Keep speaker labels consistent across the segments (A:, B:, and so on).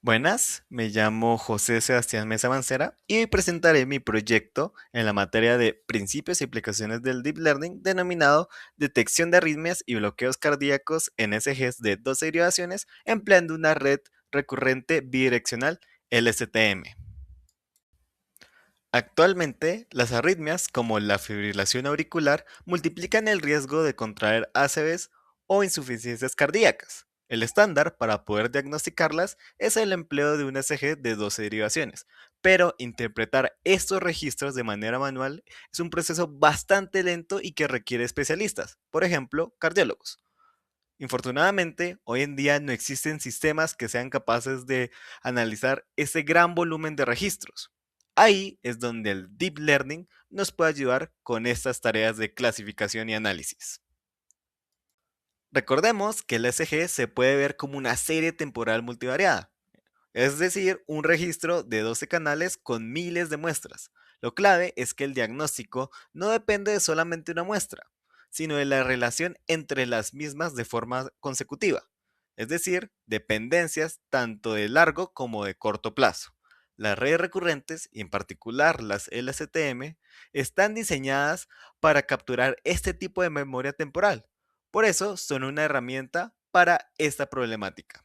A: Buenas, me llamo José Sebastián Mesa Mancera y hoy presentaré mi proyecto en la materia de Principios y aplicaciones del Deep Learning denominado Detección de arritmias y bloqueos cardíacos en ECGs de 12 derivaciones empleando una red recurrente bidireccional LSTM. Actualmente, las arritmias, como la fibrilación auricular, multiplican el riesgo de contraer ACVs o insuficiencias cardíacas. El estándar para poder diagnosticarlas es el empleo de un ECG de 12 derivaciones, pero interpretar estos registros de manera manual es un proceso bastante lento y que requiere especialistas, por ejemplo, cardiólogos. Infortunadamente, hoy en día no existen sistemas que sean capaces de analizar ese gran volumen de registros. Ahí es donde el Deep Learning nos puede ayudar con estas tareas de clasificación y análisis. Recordemos que el SG se puede ver como una serie temporal multivariada, es decir, un registro de 12 canales con miles de muestras. Lo clave es que el diagnóstico no depende de solamente una muestra, sino de la relación entre las mismas de forma consecutiva, es decir, dependencias tanto de largo como de corto plazo. Las redes recurrentes, y en particular las LSTM, están diseñadas para capturar este tipo de memoria temporal. Por eso son una herramienta para esta problemática.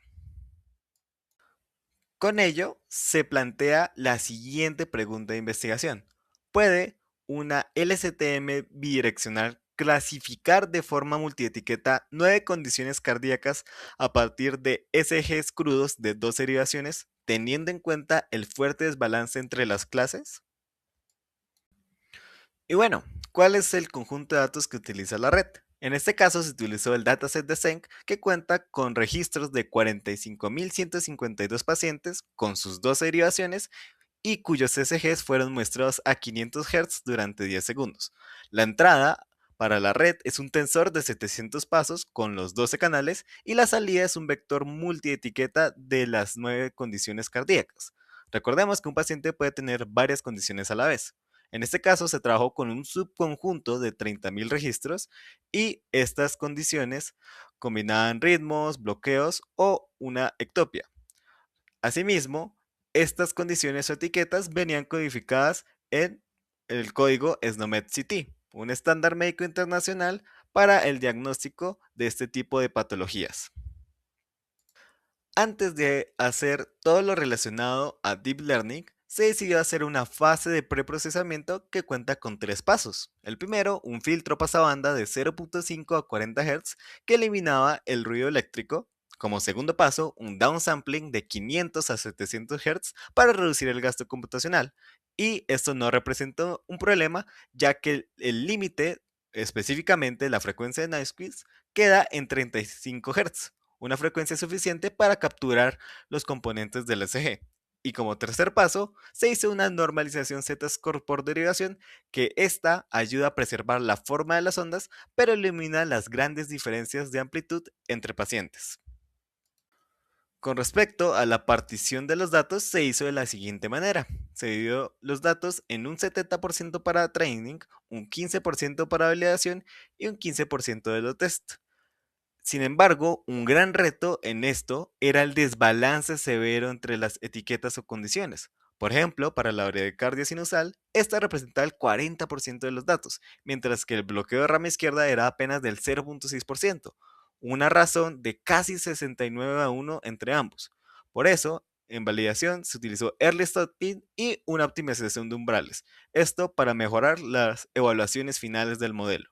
A: Con ello, se plantea la siguiente pregunta de investigación. ¿Puede una LSTM bidireccional clasificar de forma multietiqueta 9 condiciones cardíacas a partir de SGs crudos de 2 derivaciones, teniendo en cuenta el fuerte desbalance entre las clases? Y bueno, ¿cuál es el conjunto de datos que utiliza la red? En este caso se utilizó el dataset de Cenk que cuenta con registros de 45.152 pacientes con sus 12 derivaciones y cuyos ECGs fueron muestrados a 500 Hz durante 10 segundos. La entrada para la red es un tensor de 700 pasos con los 12 canales y la salida es un vector multietiqueta de las 9 condiciones cardíacas. Recordemos que un paciente puede tener varias condiciones a la vez. En este caso se trabajó con un subconjunto de 30.000 registros y estas condiciones combinaban ritmos, bloqueos o una ectopia. Asimismo, estas condiciones o etiquetas venían codificadas en el código SNOMED-CT, un estándar médico internacional para el diagnóstico de este tipo de patologías. Antes de hacer todo lo relacionado a Deep Learning, se decidió hacer una fase de preprocesamiento que cuenta con 3 pasos. El primero, un filtro pasabanda de 0.5 a 40 Hz que eliminaba el ruido eléctrico. Como segundo paso, un downsampling de 500 a 700 Hz para reducir el gasto computacional. Y esto no representó un problema, ya que el límite, específicamente la frecuencia de Nyquist, queda en 35 Hz, una frecuencia suficiente para capturar los componentes del ECG. Y como tercer paso, se hizo una normalización Z-score por derivación, que esta ayuda a preservar la forma de las ondas, pero elimina las grandes diferencias de amplitud entre pacientes. Con respecto a la partición de los datos, se hizo de la siguiente manera. Se dividió los datos en un 70% para training, un 15% para validación y un 15% de los test. Sin embargo, un gran reto en esto era el desbalance severo entre las etiquetas o condiciones. Por ejemplo, para la bradicardia sinusal, esta representaba el 40% de los datos, mientras que el bloqueo de rama izquierda era apenas del 0.6%, una razón de casi 69-1 entre ambos. Por eso, en validación se utilizó Early Stopping y una optimización de umbrales, esto para mejorar las evaluaciones finales del modelo.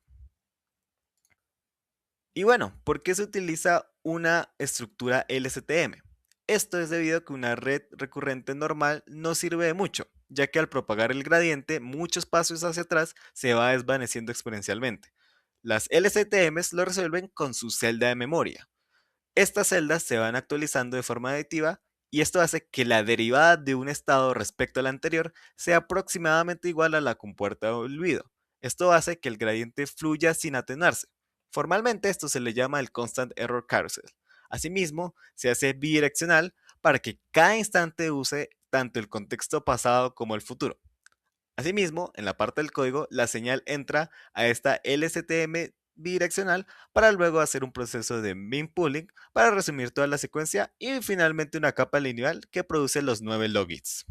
A: Y bueno, ¿por qué se utiliza una estructura LSTM? Esto es debido a que una red recurrente normal no sirve de mucho, ya que al propagar el gradiente muchos pasos hacia atrás se va desvaneciendo exponencialmente. Las LSTMs lo resuelven con su celda de memoria. Estas celdas se van actualizando de forma aditiva y esto hace que la derivada de un estado respecto al anterior sea aproximadamente igual a la compuerta de olvido. Esto hace que el gradiente fluya sin atenuarse. Formalmente esto se le llama el Constant Error Carousel. Asimismo, se hace bidireccional para que cada instante use tanto el contexto pasado como el futuro. Asimismo, en la parte del código, la señal entra a esta LSTM bidireccional para luego hacer un proceso de bin pooling para resumir toda la secuencia y finalmente una capa lineal que produce los 9 logits.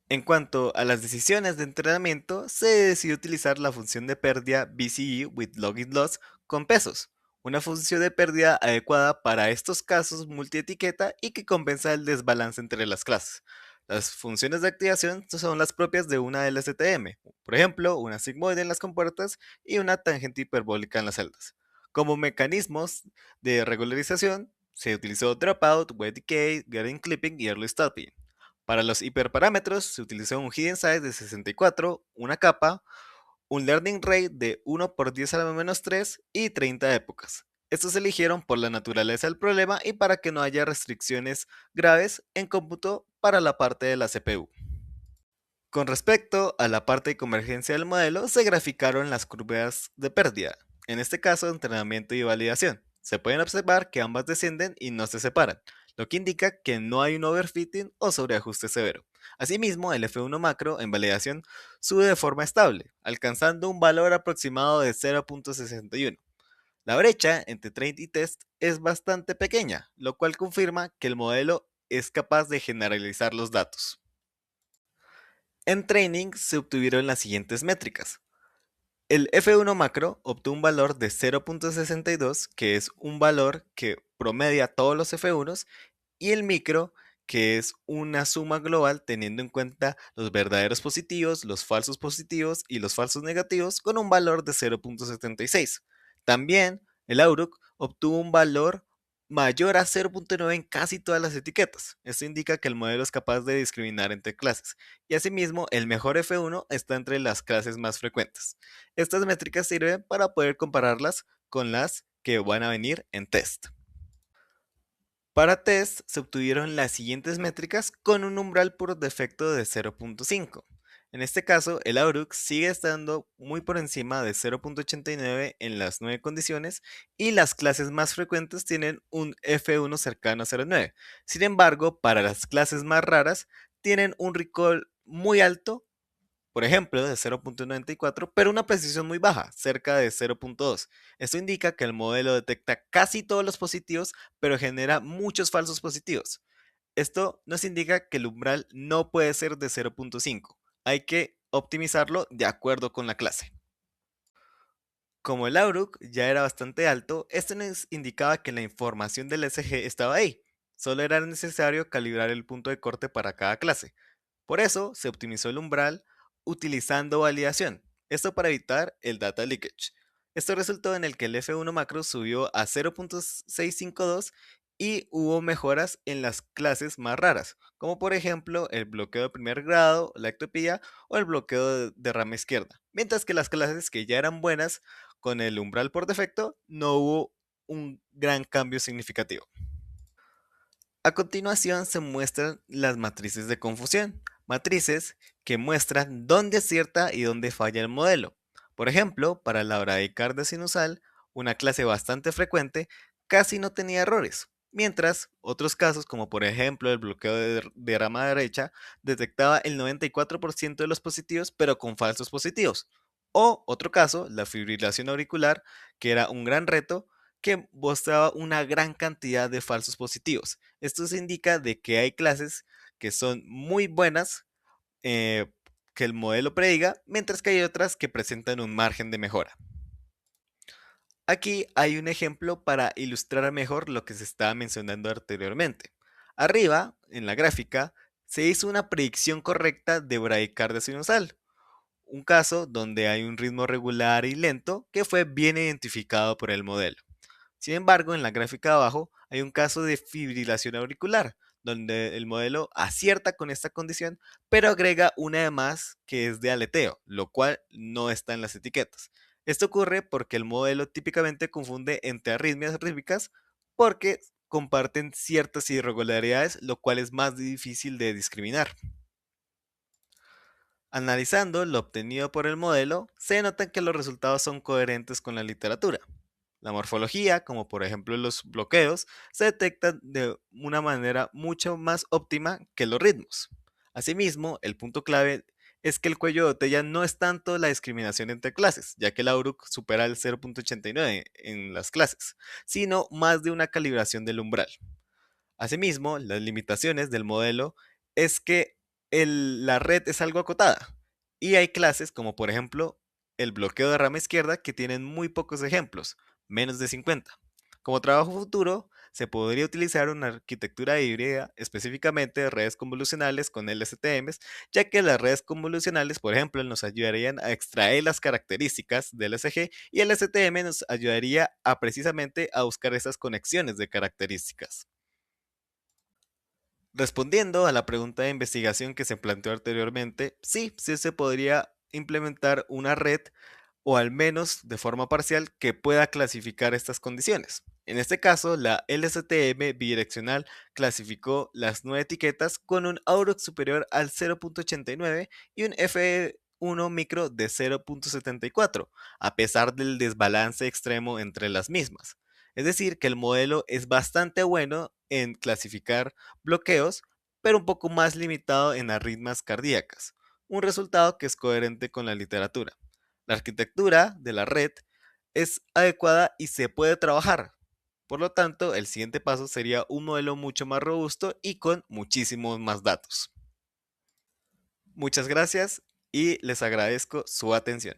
A: En cuanto a las decisiones de entrenamiento, se decidió utilizar la función de pérdida BCE with logit loss con pesos, una función de pérdida adecuada para estos casos multietiqueta y que compensa el desbalance entre las clases. Las funciones de activación son las propias de una LSTM, por ejemplo, una sigmoide en las compuertas y una tangente hiperbólica en las celdas. Como mecanismos de regularización, se utilizó dropout, wet decay, getting clipping y early stopping. Para los hiperparámetros se utilizó un hidden size de 64, una capa, un learning rate de 1 por 10 a la menos 3 y 30 épocas. Estos se eligieron por la naturaleza del problema y para que no haya restricciones graves en cómputo para la parte de la CPU. Con respecto a la parte de convergencia del modelo, se graficaron las curvas de pérdida, en este caso entrenamiento y validación. Se pueden observar que ambas descienden y no se separan, lo que indica que no hay un overfitting o sobreajuste severo. Asimismo, el F1 macro en validación sube de forma estable, alcanzando un valor aproximado de 0.61. La brecha entre train y test es bastante pequeña, lo cual confirma que el modelo es capaz de generalizar los datos. En training se obtuvieron las siguientes métricas. El F1 macro obtuvo un valor de 0.62, que es un valor que promedia todos los F1s, y el micro, que es una suma global teniendo en cuenta los verdaderos positivos, los falsos positivos y los falsos negativos, con un valor de 0.76. También el Auruc obtuvo un valor mayor a 0.9 en casi todas las etiquetas. Esto indica que el modelo es capaz de discriminar entre clases. Y asimismo, el mejor F1 está entre las clases más frecuentes. Estas métricas sirven para poder compararlas con las que van a venir en test. Para test se obtuvieron las siguientes métricas con un umbral por defecto de 0.5. En este caso, el Auruc sigue estando muy por encima de 0.89 en las 9 condiciones y las clases más frecuentes tienen un F1 cercano a 0.9. Sin embargo, para las clases más raras tienen un recall muy alto, por ejemplo, de 0.94, pero una precisión muy baja, cerca de 0.2. Esto indica que el modelo detecta casi todos los positivos, pero genera muchos falsos positivos. Esto nos indica que el umbral no puede ser de 0.5. Hay que optimizarlo de acuerdo con la clase. Como el Auruc ya era bastante alto, esto nos indicaba que la información del SG estaba ahí. Solo era necesario calibrar el punto de corte para cada clase. Por eso se optimizó el umbral utilizando validación, esto para evitar el data leakage. Esto resultó en el que el F1 macro subió a 0.652 y hubo mejoras en las clases más raras, como por ejemplo el bloqueo de primer grado, la ectopía o el bloqueo de rama izquierda, mientras que las clases que ya eran buenas con el umbral por defecto no hubo un gran cambio significativo. A continuación se muestran las matrices de confusión, matrices que muestran dónde acierta y dónde falla el modelo. Por ejemplo, para la bradicardia sinusal, una clase bastante frecuente casi no tenía errores, mientras otros casos, como por ejemplo el bloqueo de rama derecha, detectaba el 94% de los positivos pero con falsos positivos. O otro caso, la fibrilación auricular, que era un gran reto, que mostraba una gran cantidad de falsos positivos. Esto se indica de que hay clases que son muy buenas, eh, que el modelo prediga, mientras que hay otras que presentan un margen de mejora. Aquí hay un ejemplo para ilustrar mejor lo que se estaba mencionando anteriormente. Arriba, en la gráfica, se hizo una predicción correcta de bradicardia sinusal, un caso donde hay un ritmo regular y lento que fue bien identificado por el modelo. Sin embargo, en la gráfica de abajo hay un caso de fibrilación auricular, donde el modelo acierta con esta condición, pero agrega una de más que es de aleteo, lo cual no está en las etiquetas. Esto ocurre porque el modelo típicamente confunde entre arritmias rítmicas porque comparten ciertas irregularidades, lo cual es más difícil de discriminar. Analizando lo obtenido por el modelo, se nota que los resultados son coherentes con la literatura. La morfología, como por ejemplo los bloqueos, se detectan de una manera mucho más óptima que los ritmos. Asimismo, el punto clave Es que el cuello de botella no es tanto la discriminación entre clases, ya que el AURUC supera el 0.89 en las clases, sino más de una calibración del umbral. Asimismo, las limitaciones del modelo es que la red es algo acotada y hay clases como por ejemplo el bloqueo de rama izquierda que tienen muy pocos ejemplos, menos de 50. Como trabajo futuro, se podría utilizar una arquitectura híbrida, específicamente de redes convolucionales con LSTMs, ya que las redes convolucionales, por ejemplo, nos ayudarían a extraer las características del SG y el STM nos ayudaría a precisamente a buscar esas conexiones de características. Respondiendo a la pregunta de investigación que se planteó anteriormente, sí, sí se podría implementar una red o al menos de forma parcial que pueda clasificar estas condiciones. En este caso, la LSTM bidireccional clasificó las 9 etiquetas con un AUROC superior al 0.89 y un F1 micro de 0.74, a pesar del desbalance extremo entre las mismas. Es decir, que el modelo es bastante bueno en clasificar bloqueos, pero un poco más limitado en arritmias cardíacas, un resultado que es coherente con la literatura. La arquitectura de la red es adecuada y se puede trabajar. Por lo tanto, el siguiente paso sería un modelo mucho más robusto y con muchísimos más datos. Muchas gracias y les agradezco su atención.